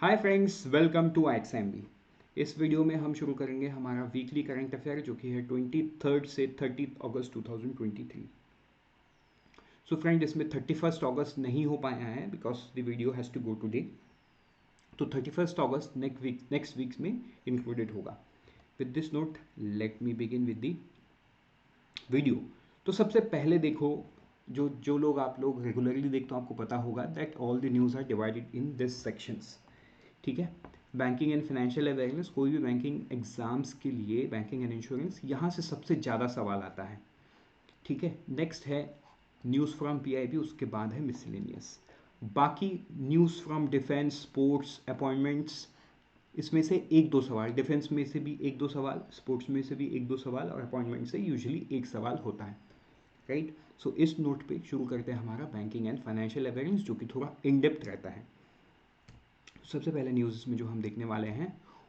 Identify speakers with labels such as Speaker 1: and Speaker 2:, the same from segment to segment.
Speaker 1: Hi friends, welcome to XMB. इस video में हम शुरू करेंगे हमारा वीकली करंट अफेयर जो कि है 23 से 30 अगस्त 2023। सो फ्रेंड, इसमें 31 अगस्त नहीं हो पाया है because the video has to go today. तो 31 अगस्त नेक्स्ट वीक्स में इंक्लूडेड होगा। With this note let me begin with the video. तो सबसे पहले देखो, जो जो लोग आप लोग रेगुलरली देखते हो आपको पता होगा that all the news are divided in this sections. ठीक है। बैंकिंग एंड फाइनेंशियल अवेयरनेस, कोई भी बैंकिंग एग्जाम्स के लिए बैंकिंग एंड इंश्योरेंस यहाँ से सबसे ज़्यादा सवाल आता है। ठीक है। नेक्स्ट है न्यूज़ फ्रॉम पीआईबी, उसके बाद है मिसलेनियस। बाकी news from defence, sports, appointments, इसमें से एक दो सवाल, डिफेंस में से भी एक दो सवाल, स्पोर्ट्स में से भी एक दो सवाल और अपॉइंटमेंट से यूजुअली एक सवाल होता है। राइट। सो इस नोट पे शुरू करते हैं हमारा बैंकिंग एंड फाइनेंशियल अवेयरनेस जो कि थोड़ा इन डेप्थ रहता है। सबसे पहले न्यूज़ में जो हम देखने वाले हैं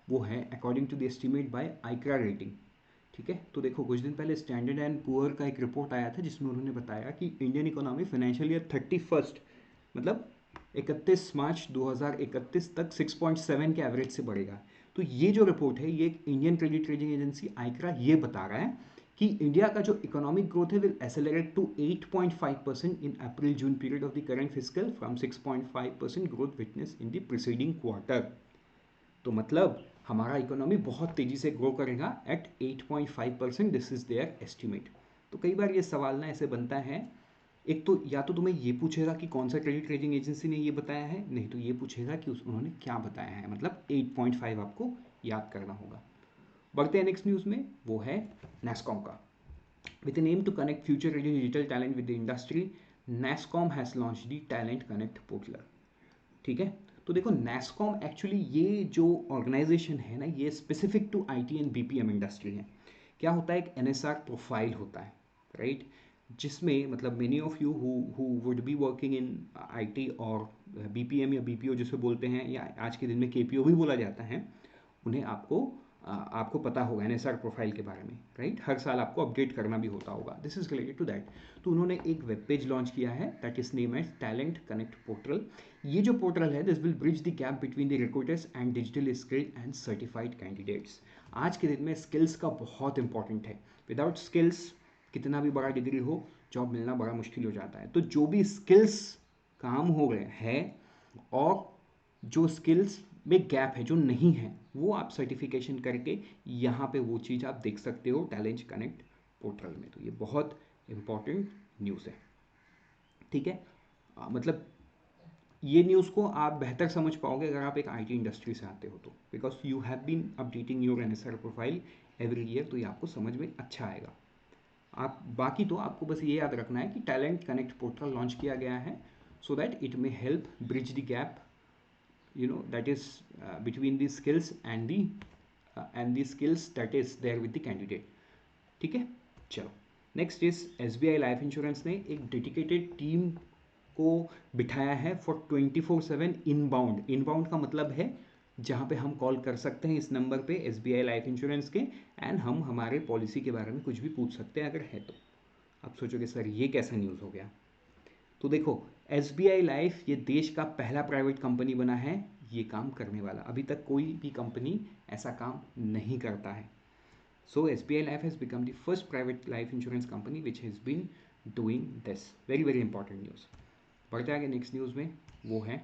Speaker 1: वो है according to the estimate by ICRA rating. ठीक है। तो देखो, कुछ दिन पहले स्टैंडर्ड एंड पुअर का एक रिपोर्ट आया था जिसमें उन्होंने बताया कि इंडियन इकोनॉमी फाइनेंशियल ईयर 31 मतलब 31 मार्च 2031 तक 6.7 के एवरेज से बढ़ेगा। तो ये जो रिपोर्ट है ये Indian credit rating agency ICRA ये बता रहा है कि इंडिया का जो इकोनॉमिक ग्रोथ है will accelerate to 8.5% in April June period of the current fiscal from 6.5% growth witness in the preceding quarter. तो मतलब हमारा इकोनॉमी बहुत तेजी से ग्रो करेगा at 8.5%, this is their estimate. तो कई बार ये सवाल ना ऐसे बनता है, एक तो या तो तुम्हें ये पूछेगा कि कौन सा क्रेडिट रेटिंग एजेंसी ने ये बताया है, नहीं तो ये पूछेगा कि उन्होंने क्या बताया है, मतलब 8.5 आपको याद करना होगा। बढ़ते हैं नेक्स्ट न्यूज़ में, वो है नेस्कॉम का। With an aim to connect future ready digital talent with the industry, NASSCOM has launch the talent connect portal. ठीक है। तो देखो, नेस्कॉम एक्चुअली ये जो ऑर्गेनाइजेशन है ना, ये specific to IT and BPM industry है। क्या होता है, एक एनएसआर प्रोफाइल होता है, राइट, जिसमें मतलब many of you who would be working in IT और बीपीएम या बीपीओ जिसे बोलते हैं, या आज के दिन में केपीओ भी बोला जाता है, उन्हें आपको पता होगा एनएसआर प्रोफाइल के बारे में, राइट। हर साल आपको अपडेट करना भी होता होगा, this is related to that. तो उन्होंने एक वेब पेज लॉन्च किया है that is name as talent connect portal. ये जो पोर्टल है this will bridge the gap between the recruiters and digital skilled and certified candidates. आज के दिन में स्किल्स का बहुत इंपॉर्टेंट है। विदाउट स्किल्स कितना भी बड़ा डिग्री हो, जॉब मिलना बड़ा मुश्किल हो जाता है। तो जो भी स्किल्स काम हो गए हैं और जो स्किल्स में गैप है, जो नहीं है, वो आप सर्टिफिकेशन करके यहाँ पे वो चीज़ आप देख सकते हो टैलेंट कनेक्ट पोर्टल में। तो ये बहुत इंपॉर्टेंट न्यूज़ है। ठीक है। मतलब ये न्यूज़ को आप बेहतर समझ पाओगे अगर आप एक आईटी इंडस्ट्री से आते हो तो, because you have been updating your NSR profile every year, तो ये आपको समझ में अच्छा आएगा। आप बाकी तो आपको बस ये याद रखना है कि टैलेंट कनेक्ट पोर्टल लॉन्च किया गया है so that it may help bridge the gap, that is between the skills and the skills that is there with the candidate. ठीक है। चलो, next is SBI life insurance ने एक dedicated team को बिठाया है फॉर 24/7 इनबाउंड। इनबाउंड का मतलब है जहाँ पे हम कॉल कर सकते हैं इस नंबर पे एसबीआई लाइफ इंश्योरेंस के, एंड हम हमारे पॉलिसी के बारे में कुछ भी पूछ सकते हैं अगर है तो। आप सोचोगे सर ये कैसा न्यूज़ हो गया। तो देखो, एस बी आई लाइफ ये देश का पहला प्राइवेट कंपनी बना है ये काम करने वाला। अभी तक कोई भी कंपनी ऐसा काम नहीं करता है। So S B I life has become the first private life insurance company which has been doing this. Very very important news. बढ़ते आगे नेक्स्ट न्यूज़ में, वो है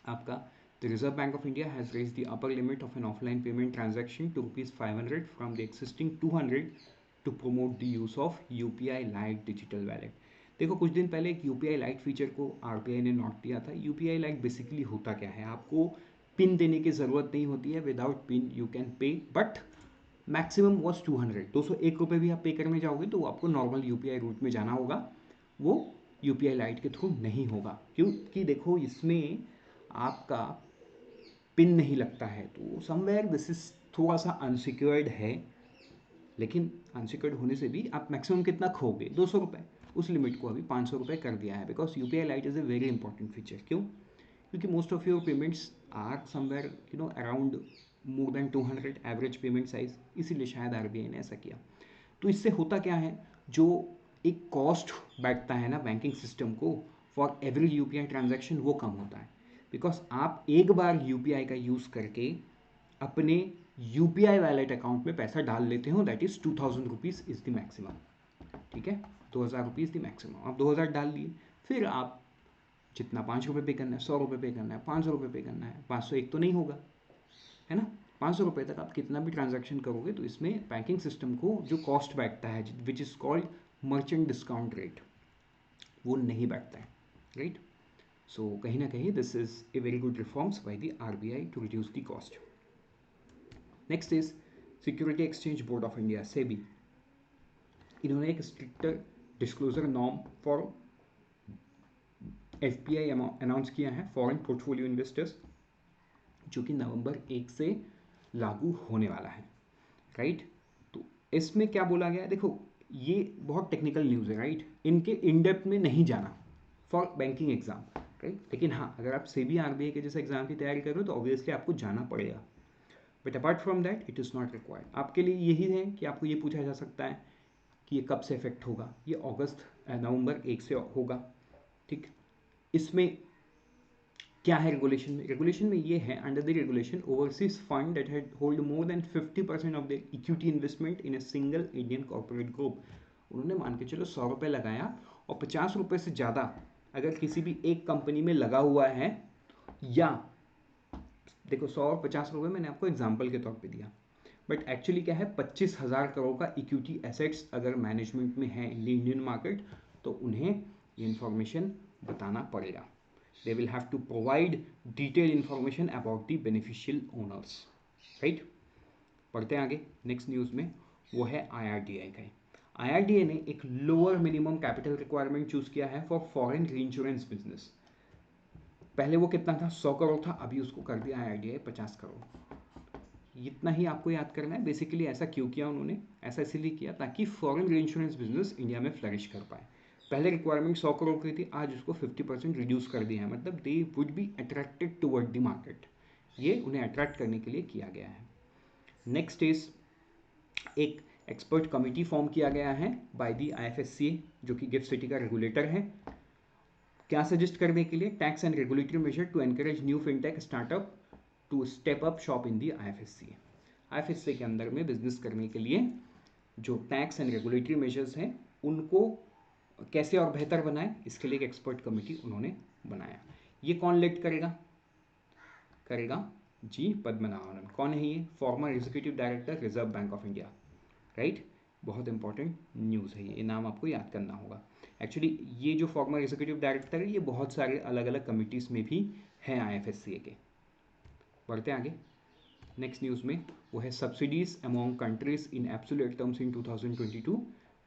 Speaker 1: आपका the reserve bank of India has raise the upper limit of an offline payment transaction to ₹500 from the existing 200 to promote the use of UPI lite digital wallet. देखो, कुछ दिन पहले एक यूपीआई लाइट फीचर को RBI ने note दिया था। UPI light basically होता क्या है, आपको पिन देने की ज़रूरत नहीं होती है, without pin you can pay, but maximum was 200, 201 रुपये भी आप पे करने जाओगे तो आपको नॉर्मल यूपीआई रूट में जाना होगा, वो यूपीआई लाइट के थ्रू नहीं होगा। क्योंकि देखो, इसमें आपका पिन नहीं लगता है, तो समवेयर दिस इज थोड़ा सा अनसिक्योर्ड है। लेकिन अनसिक्योर्ड होने से भी आप मैक्सिमम कितना खोगे, 200 रुपये। उस लिमिट को अभी 500 रुपये कर दिया है, because UPI lite is a very important feature. क्यों? क्योंकि most of your payments are somewhere around more than 200 average payment size, इसीलिए शायद आरबीआई ने ऐसा किया। तो इससे होता क्या है, जो एक कॉस्ट बैठता है ना बैंकिंग सिस्टम को फॉर एवरी यूपीआई ट्रांजैक्शन, वो कम होता है। बिकॉज आप एक बार यूपीआई का यूज़ करके अपने यूपीआई वैलेट अकाउंट में पैसा डाल लेते हो, that is 2000 rupees is the maximum. ठीक है, 2000 रुपीज़ द मैक्सिमम। आप 2000 डाल लिए, फिर आप जितना 5 रुपये पे करना है, 100 रुपये पे करना है, 500 रुपये पे करना है, 501 तो नहीं होगा, है ना। 500 रुपये तक आप कितना भी ट्रांजैक्शन करोगे तो इसमें बैंकिंग सिस्टम को जो कॉस्ट बैठता है, which is called merchant discount rate, वो नहीं बैठता है, राइट। सो कहीं ना कहीं this is a very good reforms by the RBI to reduce the cost. Next is security exchange board of India, SEBI. इन्होंने एक stricter disclosure norm for FPI announce किया है, फॉरेन पोर्टफोलियो इन्वेस्टर्स, जो कि नवंबर 1 से लागू होने वाला है, राइट। तो इसमें क्या बोला गया है, देखो ये बहुत टेक्निकल न्यूज़ है, राइट। इनके इन डेप्थ में नहीं जाना फॉर बैंकिंग एग्जाम, राइट। लेकिन हाँ, अगर आप सेबी आरबीआई के जैसे एग्जाम की तैयारी कर रहे हो तो ऑब्वियसली आपको जाना पड़ेगा, but apart from that it is not required. आपके लिए यही है कि आपको ये पूछा जा सकता है कि ये कब से इफेक्ट होगा, ये नवंबर 1 से होगा, ठीक। इसमें क्या है रेगुलेशन में, रेगुलेशन में ये है, under the regulation overseas fund that had hold more than 50% of the equity investment in a single Indian corporate group. उन्होंने मान के चलो 100 रुपये लगाया और 50 रुपये से ज़्यादा अगर किसी भी एक कंपनी में लगा हुआ है, या देखो 100 और 50 रुपये मैंने आपको एग्जाम्पल के तौर पे दिया, बट एक्चुअली क्या है, 25,000 करोड़ का इक्विटी एसेट्स अगर मैनेजमेंट में है इन द इंडियन मार्केट, तो उन्हें ये इन्फॉर्मेशन बताना पड़ेगा। They will have to provide detailed information about the beneficial owners, right। पढ़ते हैं आगे नेक्स्ट न्यूज़ में, वो है IRDA का। IRDA ने एक lower minimum capital requirement choose किया है फॉर फॉरेन रीइंश्योरेंस बिजनेस। पहले वो कितना था, 100 करोड़ था, अभी उसको कर दिया IRDA 50 करोड़। इतना ही आपको याद करना है। बेसिकली ऐसा क्यों किया उन्होंने, ऐसा इसलिए किया ताकि फॉरेन रीइंश्योरेंस बिजनेस इंडिया में फ्लरिश कर पाए। पहले रिक्वायरमेंट 100 करोड़ की थी, आज उसको 50% रिड्यूस कर दिया है, मतलब they would be attracted toward the market. ये उन्हें अट्रैक्ट करने के लिए किया गया है। नेक्स्ट इज एक एक्सपर्ट कमिटी फॉर्म किया गया है बाय द IFSCA, जो कि गिफ्ट सिटी का रेगुलेटर है। क्या सजेस्ट करने के लिए, tax and regulatory measure to encourage new fintech startup to step up shop in the IFSCA। IFSCA के अंदर में बिजनेस करने के लिए जो टैक्स एंड रेगुलेटरी मेजर्स हैं उनको कैसे और बेहतर बनाए, इसके लिए एक एक्सपर्ट कमेटी उन्होंने बनाया। ये कौन लीड करेगा जी पद्मनाभन। कौन है ये, farmer executive director reserve bank of India, right. बहुत इंपॉर्टेंट न्यूज़ है ये नाम आपको याद करना होगा। एक्चुअली ये जो फॉर्मर एग्जीक्यूटिव डायरेक्टर है ये बहुत सारे अलग अलग कमिटीज़ में भी हैं IFSCA के। बढ़ते आगे नेक्स्ट न्यूज़ में, वो है subsidies among countries in absolute terms in 2022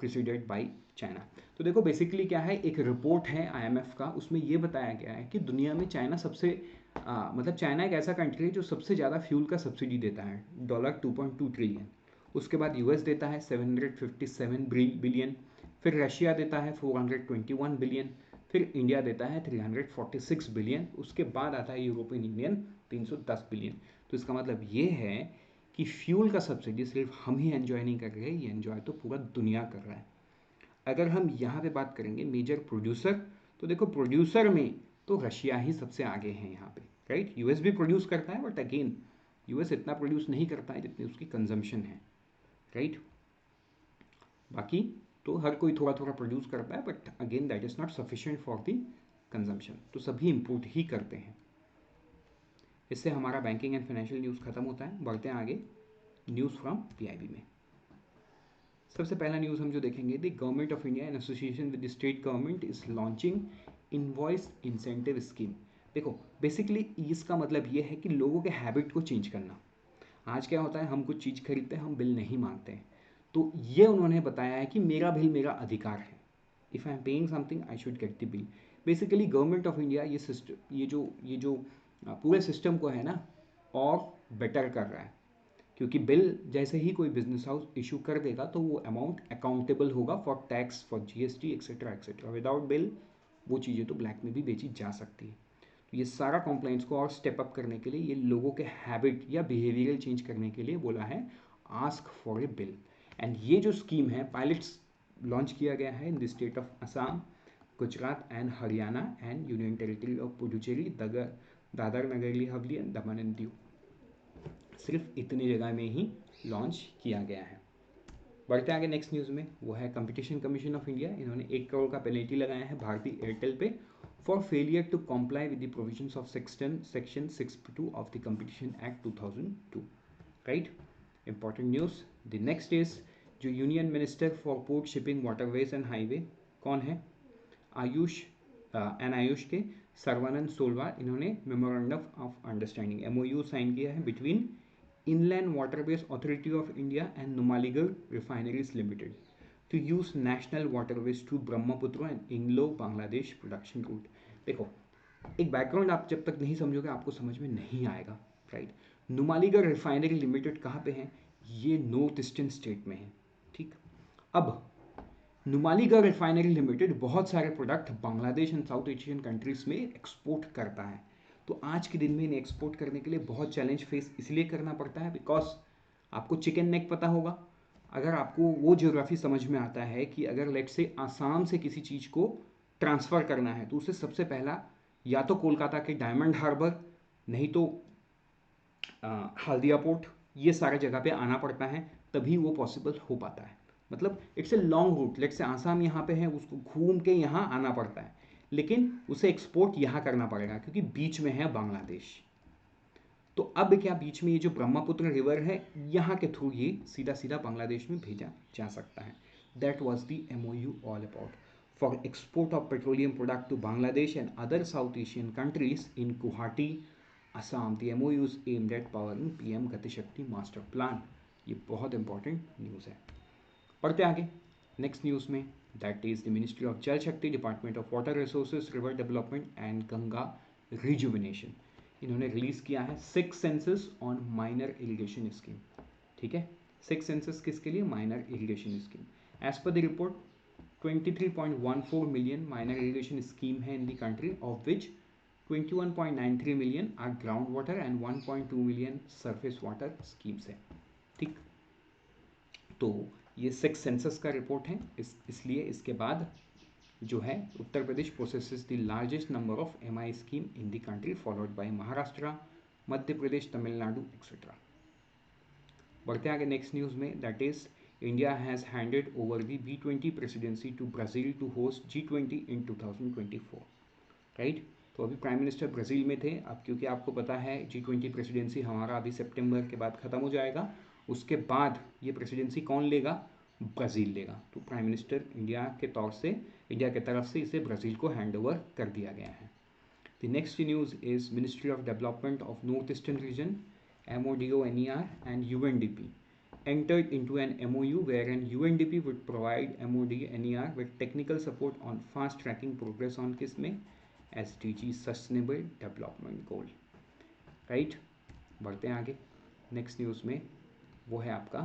Speaker 1: preceded by China. तो देखो बेसिकली क्या है, एक रिपोर्ट है IMF का, उसमें ये बताया गया है कि दुनिया में चाइना सबसे मतलब चाइना एक ऐसा कंट्री है जो सबसे ज़्यादा फ्यूल का सब्सिडी देता है, $2.2 ट्रिलियन। उसके बाद US देता है 757 बिलियन, फिर रशिया देता है 421 बिलियन, फिर इंडिया देता है 346 बिलियन, उसके बाद आता है यूरोपियन यूनियन 310 बिलियन। तो इसका मतलब ये है कि फ्यूल का सब्सिडी सिर्फ हम ही एंजॉय नहीं कर रहे, ये एंजॉय तो पूरा दुनिया कर रहा है। अगर हम यहाँ पे बात करेंगे मेजर प्रोड्यूसर, तो देखो प्रोड्यूसर में तो रशिया ही सबसे आगे है यहाँ पे, राइट। US भी प्रोड्यूस करता है, बट अगेन US इतना प्रोड्यूस नहीं करता है जितनी उसकी कंजम्पशन है, राइट। बाकी तो हर कोई थोड़ा थोड़ा प्रोड्यूस करता है, but again that is not sufficient for the consumption, तो सभी इंपोर्ट ही करते हैं। इससे हमारा बैंकिंग एंड फाइनेंशियल न्यूज़ खत्म होता है। बढ़ते हैं आगे न्यूज़ फ्रॉम PIB में। सबसे पहला न्यूज़ हम जो देखेंगे, the government of India in association with the state government is launching invoice incentive scheme. देखो बेसिकली इसका मतलब ये है कि लोगों के हैबिट को चेंज करना। आज क्या होता है, हम कुछ चीज़ खरीदते हैं, हम बिल नहीं मांगते हैं, तो ये उन्होंने बताया है कि मेरा बिल मेरा अधिकार है। If I am paying something I should get the bill. Basically government of India ये सिस्टम ये जो पूरे सिस्टम को है ना और बेटर कर रहा है, क्योंकि बिल जैसे ही कोई बिजनेस हाउस इशू कर देगा तो वो अमाउंट अकाउंटेबल होगा for tax, for GST etcetera etcetera. Without bill वो चीज़ें तो ब्लैक में भी बेची जा सकती है। तो ये सारा कॉम्प्लाइंस को और स्टेप अप करने के लिए, ये लोगों के हैबिट या बिहेवियरल चेंज करने के लिए बोला है ask for a bill. And ये जो स्कीम है पायलट्स लॉन्च किया गया है in the state of Assam, Gujarat and Haryana and union territory of Puducherry, Dadra Nagar Haveli and Daman and Diu, सिर्फ इतनी जगह में ही लॉन्च किया गया है। बढ़ते आगे नेक्स्ट न्यूज़ में, वो है कंपटीशन कमीशन ऑफ इंडिया। इन्होंने 1 करोड़ का पेनल्टी लगाया है भारती एयरटेल पे for failure to comply with the provisions of section 6(2) of the competition act 2002, right. Important news. The next is जो union minister for port shipping waterways and highway कौन है, आयुष के सर्वानंद सोलवार, इन्होंने memorandum of understanding MOU sign किया है between Inland Waterways Authority of India and Numaligarh Refineries Limited to use national waterways to Brahmaputra and Anglo-Bangladesh production route। देखो, एक background आप जब तक नहीं समझोगे आपको समझ में नहीं आएगा, राइट। नुमालीगढ़ रिफाइनरी लिमिटेड कहाँ पे है, ये नॉर्थ ईस्टर्न स्टेट में है, ठीक। अब नुमालीगढ़ रिफाइनरी लिमिटेड बहुत सारे product Bangladesh and south Asian countries में एक्सपोर्ट करता है। तो आज के दिन में इन्हें एक्सपोर्ट करने के लिए बहुत चैलेंज फेस इसलिए करना पड़ता है बिकॉज आपको चिकन नेक पता होगा, अगर आपको वो ज्योग्राफी समझ में आता है कि अगर लेट से आसाम से किसी चीज़ को ट्रांसफ़र करना है तो उसे सबसे पहला या तो कोलकाता के डायमंड हार्बर, नहीं तो हल्दिया पोर्ट, ये सारे जगह पे आना पड़ता है, तभी वो पॉसिबल हो पाता है। मतलब it's a long route, late से आसाम यहाँ पे है, उसको घूम के यहाँ आना पड़ता है, लेकिन उसे एक्सपोर्ट यहाँ करना पड़ेगा क्योंकि बीच में है बांग्लादेश। तो अब क्या, बीच में ये जो ब्रह्मपुत्र रिवर है यहाँ के थ्रू ये सीधा सीधा बांग्लादेश में भेजा जा सकता है। That was the MOU all about for export of petroleum product to Bangladesh and other South Asian countries in Guwahati, Assam. The MOUs aimed at powering PM गति शक्ति मास्टर प्लान। ये बहुत इंपॉर्टेंट न्यूज़ है। पढ़ते आगे नेक्स्ट न्यूज़ में, that is the ministry of Jal Shakti, department of water resources, river development and Ganga rejuvenation. इन्होंने release किया है 6 census on minor irrigation scheme, ठीक है। 6 सेंसस किसके लिए, minor irrigation scheme. As per the report 23.14 million minor irrigation scheme है in the country, of which 21.93 million are ground water and 1.2 million surface water schemes है, ठीक। तो ये 6 census का रिपोर्ट है, इसलिए इसके बाद जो है Uttar Pradesh processes the largest number of MI scheme in the country, followed by Maharashtra, Madhya Pradesh, Tamil Nadu etcetera. बढ़ते आगे नेक्स्ट न्यूज़ में, that is India has handed over the B20 presidency to Brazil to host G20 in 2024, right. तो अभी prime minister Brazil में थे, अब क्योंकि आपको पता है G20 प्रेसिडेंसी हमारा अभी सितंबर के बाद ख़त्म हो जाएगा, उसके बाद ये प्रेसिडेंसी कौन लेगा, ब्राज़ील लेगा। तो प्राइम मिनिस्टर इंडिया के तरफ से इसे ब्राज़ील को हैंड ओवर कर दिया गया है। The next news is ministry of development of north eastern region MODO NER and UNDP entered into an MOU wherein UNDP would provide MOD NER with technical support on fast tracking progress on किस में, SDG sustainable development goal, right. बढ़ते हैं आगे next news में, वो है आपका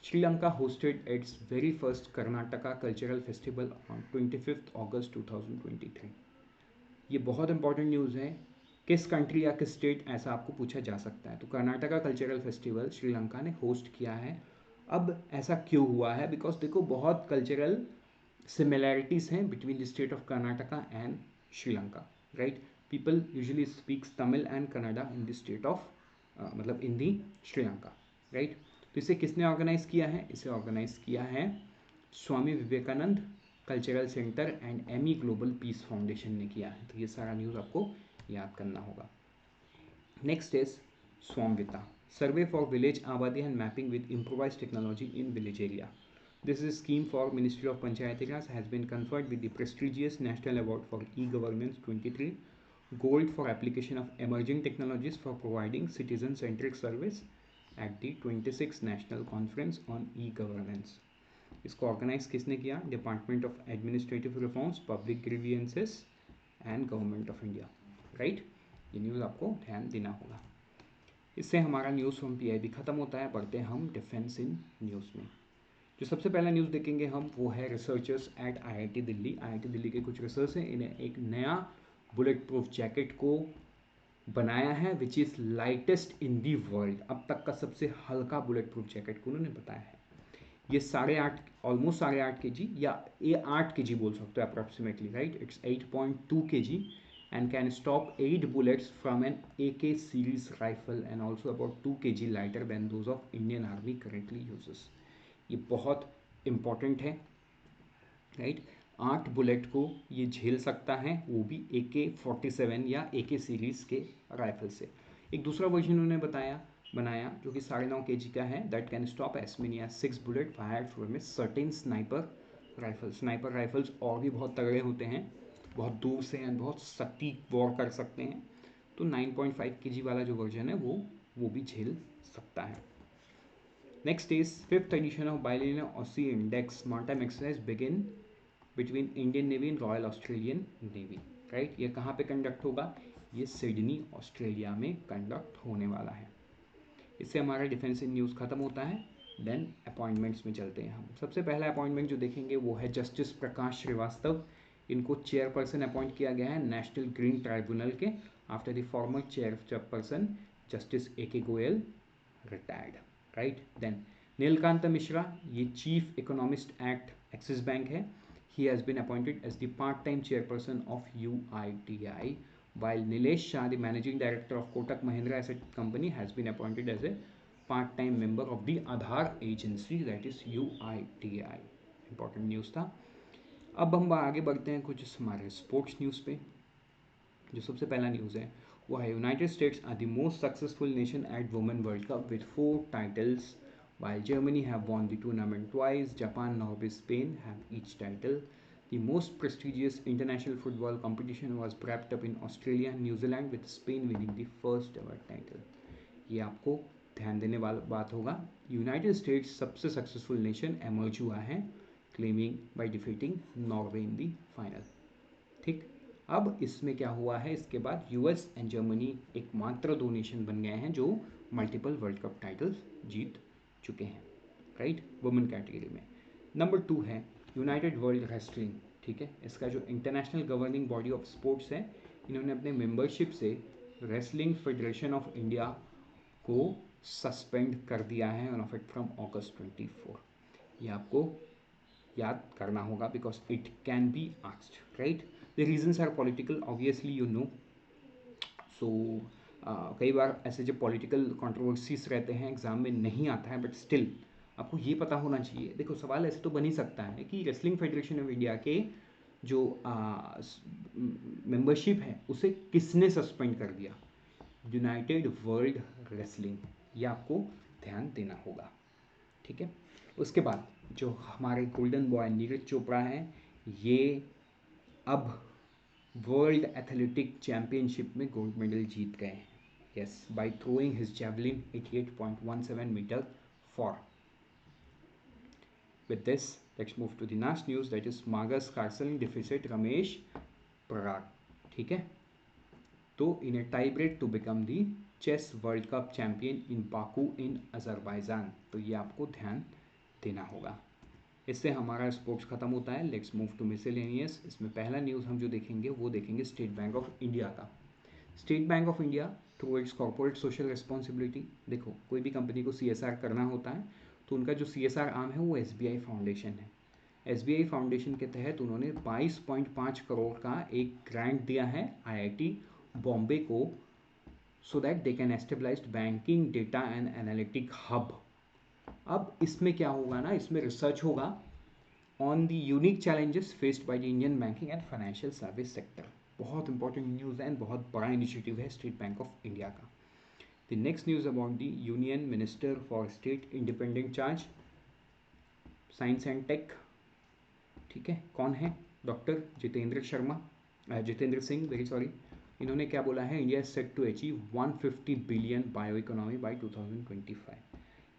Speaker 1: Sri Lanka hosted it's very first Karnataka cultural festival on 25 अगस्त 2023। ये बहुत इंपॉर्टेंट न्यूज़ है, किस कंट्री या किस स्टेट ऐसा आपको पूछा जा सकता है। तो कर्नाटका कल्चरल फेस्टिवल श्रीलंका ने होस्ट किया है। अब ऐसा क्यों हुआ है, बिकॉज देखो बहुत कल्चरल सिमिलैरिटीज़ हैं between the state of Karnataka and Sri Lanka, right. People usually speaks Tamil and Kannada in the state of मतलब इन दी श्रीलंका, राइट। तो इसे किसने ऑर्गेनाइज किया है, इसे ऑर्गेनाइज किया है Swami Vivekananda cultural centre and Amy global peace foundation ने किया है। तो ये सारा न्यूज़ आपको याद करना होगा। नेक्स्ट इज स्वामित्व सर्वे फॉर विलेज आबादी and mapping with improvise technology in village area. This is a scheme for Ministry of Panchayati Raj, has been conferred with the prestigious National Award for E-Governance 23, Gold for application of emerging technologies for providing citizen-centric service at the 26th National Conference on E-Governance। इसको organise किसने किया, department of administrative reforms, public grievances and government of India, right. ये news आपको ध्यान देना होगा। इससे हमारा न्यूज़ फ्रॉम PIB खत्म होता है। बढ़ते हैं हम डिफेंस इन न्यूज़ में। जो सबसे पहला न्यूज़ देखेंगे हम वो है researchers at IIT Delhi. IIT Delhi के कुछ रिसर्च हैं, इन्हें एक नया बुलेट प्रूफ जैकेट को बनाया है which is lightest in the world. अब तक का सबसे हल्का बुलेट प्रूफ जैकेट को उन्होंने बताया है। ये 8.5 ऑलमोस्ट 8.5 kg या ये 8 kg बोल सकते हो approximately, right. It's 8.2 kg and can stop 8 bullets from an AK series rifle and also about 2 kg lighter than those of Indian Army currently uses. ये बहुत important है, राइट? 8 बुलेट को ये झेल सकता है, वो भी AK-47 या AK सीरीज के राइफल से. एक दूसरा वर्जन उन्होंने बनाया जो कि 9.5 kg का है, that can stop as many as 6 bullet fired from a certain sniper rifles और भी बहुत तगड़े होते हैं, बहुत दूर से एंड बहुत सटीक वॉर कर सकते हैं. तो 9.5 kg वाला जो वर्जन है वो भी झेल सकता है. Next is 5th edition of Biennial Aussie Index Maritime Exercise begin between Indian Navy and Royal Australian Navy. Right? ये कहाँ पे कंडक्ट होगा? ये सिडनी ऑस्ट्रेलिया में कंडक्ट होने वाला है. इससे हमारा डिफेंस इन न्यूज़ खत्म होता है. देन अपॉइंटमेंट्स में चलते हैं हम. सबसे पहला अपॉइंटमेंट जो देखेंगे वो है जस्टिस प्रकाश श्रीवास्तव. इनको चेयरपर्सन अपॉइंट किया गया है नेशनल ग्रीन ट्राइब्यूनल के after the former chairperson justice A.K. Goyal retired. Right? Then Neelkant Mishra, ये chief economist at Axis bank है. He has been appointed as the part-time chairperson of UITI, while Nilesh Shah, the managing director of Kotak Mahindra Asset Company, has been appointed as a part-time member of the Aadhaar agency, that is UITI. Important news था. अब हम आगे बढ़ते हैं कुछ हमारे sports news पे. जो सबसे पहला न्यूज़ है वो है United States are the most successful nation at women world cup with 4 titles, while Germany have won the tournament twice. Japan, Norway, Spain have each title. The most prestigious international football competition was wrapped up in Australia and New Zealand, with Spain winning the first ever title. ये आपको ध्यान देने वाला बात होगा. United states सबसे successful nation emerge हुआ है, claiming by defeating Norway in the final. ठीक. अब इसमें क्या हुआ है, इसके बाद यूएस एंड जर्मनी एकमात्र 2 नेशन बन गए हैं जो मल्टीपल वर्ल्ड कप टाइटल्स जीत चुके हैं. राइट? वुमेन कैटेगरी में. नंबर 2 है यूनाइटेड वर्ल्ड रेसलिंग. ठीक है? इसका जो international governing body of sports है, इन्होंने अपने मेंबरशिप से रेसलिंग फेडरेशन ऑफ इंडिया को सस्पेंड कर दिया है ऑन इफेक्ट फ्रॉम August 24. ये आपको याद करना होगा because it can be asked. Right? The reasons are political, obviously you know. So कई बार ऐसे जो पॉलिटिकल कंट्रोवर्सीज रहते हैं एग्जाम में नहीं आता है, बट स्टिल आपको ये पता होना चाहिए. देखो, सवाल ऐसे तो बन ही सकता है कि रेसलिंग फेडरेशन ऑफ इंडिया के जो मेंबरशिप है उसे किसने सस्पेंड कर दिया? United world wrestling. ये आपको ध्यान देना होगा. ठीक है? उसके बाद जो हमारे गोल्डन बॉय नीरज चोपड़ा हैं, ये अब वर्ल्ड एथलेटिक चैंपियनशिप में गोल्ड मेडल जीत गए हैं. Yes, by throwing his javelin 88.17 metre for. With this let's move to the next news, that is Magnus Carlsen defeated Ramesh Parag. ठीक है? तो in a tie break to become the chess world cup champion in Baku in Azerbaijan. तो ये आपको ध्यान देना होगा. इससे हमारा स्पोर्ट्स खत्म होता है. Let's move to miscellaneous. इसमें पहला न्यूज़ हम जो देखेंगे वो देखेंगे स्टेट बैंक ऑफ इंडिया का. State Bank of India through its corporate social responsibility. देखो, कोई भी कंपनी को CSR करना होता है तो उनका जो CSR आर्म है वो SBI फाउंडेशन है. SBI फाउंडेशन के तहत उन्होंने 22.5 करोड़ का एक ग्रांट दिया है IIT बॉम्बे को, so that they can establish banking data and analytic hub. अब इसमें क्या होगा ना, इसमें रिसर्च होगा on the unique challenges faced by the Indian banking and financial service sector. बहुत इंपॉर्टेंट न्यूज़ है एंड बहुत बड़ा इनिशिएटिव है स्टेट बैंक ऑफ इंडिया का. The next news about the union minister for state independent charge science and tech. ठीक है? कौन है? Doctor Jitendra Singh, very sorry. इन्होंने क्या बोला है? India set to achieve 150 billion bio economy by 2025.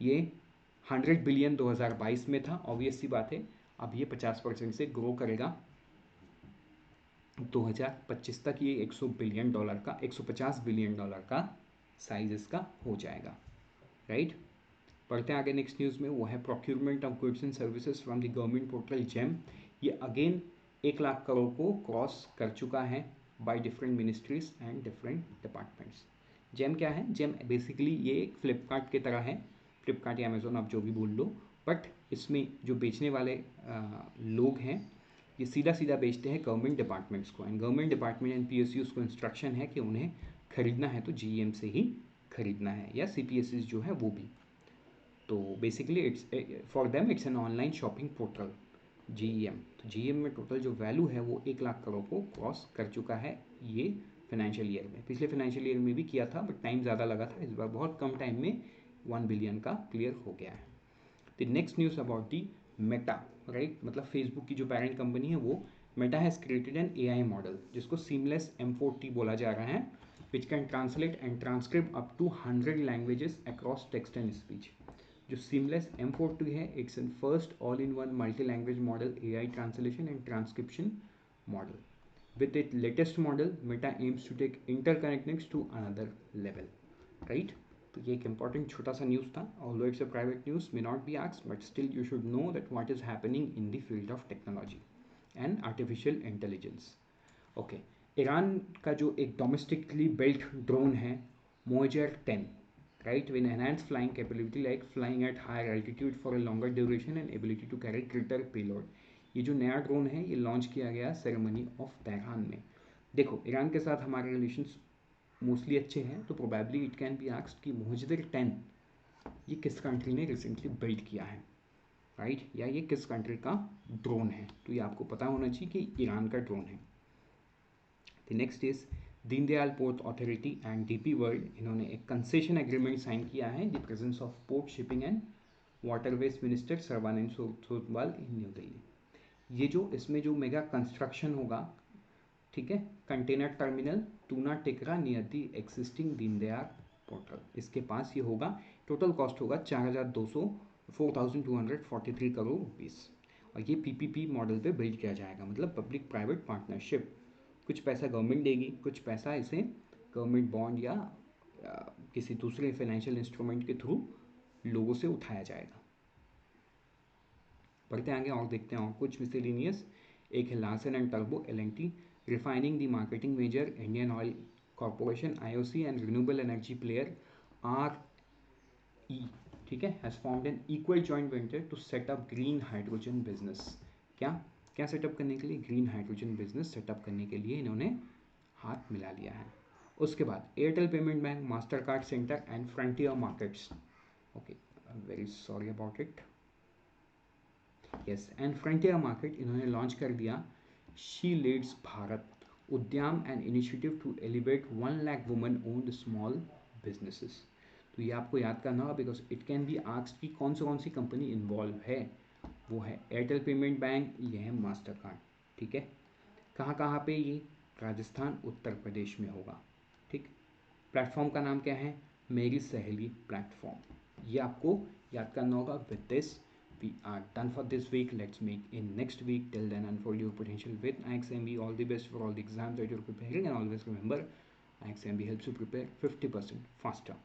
Speaker 1: ये 100 बिलियन 2022 में था, ऑब्वियस सी बात है. अब ये 50% से ग्रो करेगा. 2025 तक ये $150 बिलियन का साइज इसका हो जाएगा. राइट? पढ़ते हैं आगे नेक्स्ट न्यूज़ में. वो है procurement of goods and services from the government portal GeM. ये अगेन 1 लाख करोड़ को क्रॉस कर चुका है by different ministries and different departments. GeM क्या है? जेम बेसिकली ये एक फ्लिपकार्ट की तरह है. फ्लिपकार्ट या अमेजोन, आप जो भी बोल लो, बट इसमें जो बेचने वाले लोग हैं ये सीधा सीधा बेचते हैं गवर्नमेंट डिपार्टमेंट्स को, and government department and PSUs को इंस्ट्रक्शन है कि उन्हें खरीदना है तो जीईएम से ही खरीदना है, या सीपीएसयूज जो है वो भी। तो basically it's for them it's an online shopping portal GEM. तो जीईएम में टोटल जो वैल्यू है वो 1 लाख करोड़ को क्रॉस कर चुका है ये फाइनेंशियल ईयर में। पिछले फाइनेंशियल ईयर में भी किया था बट टाइम ज़्यादा लगा था, इस बार बहुत कम टाइम में 1 बिलियन का क्लियर हो गया है। The next news about the Meta, right, मतलब फेसबुक की जो पेरेंट कंपनी है वो Meta has created an AI model जिसको सीमलेस M4T बोला जा रहा है, which can translate and transcript up to 100 languages across text and speech. जो सीमलेस M4T है, it's an first all in one multi language model AI translation and transcription model. With its latest model, Meta aims to take interconnectedness to another level, right? तो ये एक important छोटा सा news था, although it's a private news, may not be asked, but still you should know that what is happening in the field of technology and artificial intelligence. Okay, Iran का जो एक domestically built drone है Moser 10, right, with enhanced flying capability like flying at higher altitude for a longer duration and ability to carry greater payload. ये जो नया drone है ये launch किया गया सेरेमनी ऑफ तेहरान में। देखो ईरान के साथ हमारे रिलेशंस मोस्टली अच्छे हैं, तो probably it can be asked कि मोहजिर 10 ये किस कंट्री ने रिसेंटली बिल्ड किया है, राइट, या ये किस कंट्री का ड्रोन है, तो ये आपको पता होना चाहिए कि ईरान का ड्रोन है। The next is Deendayal port authority and DP world, इन्होंने एक कंसेशन एग्रीमेंट साइन किया है the presence of port shipping and waterways minister Sarbananda Sonowal in New Delhi. ये जो इसमें जो मेगा कंस्ट्रक्शन होगा, ठीक है, container terminal Tuna Tekra near the existing Deendayal portal, इसके पास ये होगा। टोटल कॉस्ट होगा 4,243 करोड़ रुपीस, और ये पीपीपी मॉडल पे बिल्ड किया जाएगा, मतलब पब्लिक प्राइवेट पार्टनरशिप। कुछ पैसा गवर्नमेंट देगी, कुछ पैसा इसे गवर्नमेंट बॉन्ड या किसी दूसरे फाइनेंशियल इंस्ट्रूमेंट के थ्रू लोगों से उठाया जाएगा। बढ़ते आगे और देखते हैं और कुछ मिसलेनियस। एक है लार्सन एंड टर्बो L and T refining the marketing major Indian Oil Corporation IOC and renewable energy player RE, ठीक है, has formed an equal joint venture to set up green hydrogen business. क्या क्या सेटअप करने के लिए? ग्रीन हाइड्रोजन बिजनेस सेटअप करने के लिए इन्होंने हाथ मिला लिया है। उसके बाद Airtel payment bank, Mastercard centre and frontier markets, okay, I am very sorry about it, yes, and frontier market इन्होंने लॉन्च कर दिया she leads Bharat Udyam and initiative to elevate 1 lakh women owned small businesses. तो ये आपको याद करना होगा because it can be asked कि कौन सी कंपनी इन्वॉल्व है। वो है एयरटेल पेमेंट बैंक, ये है मास्टर कार्ड, ठीक है। कहाँ पे? ये राजस्थान उत्तर प्रदेश में होगा, ठीक। प्लेटफॉर्म का नाम क्या है? मेरी सहेली प्लेटफॉर्म। ये आपको याद करना होगा। With this we are done for this week. Let's meet in next week. Till then, unfold your potential with IXMB. All the best for all the exams that you're preparing, and always remember IXMB helps you prepare 50% faster.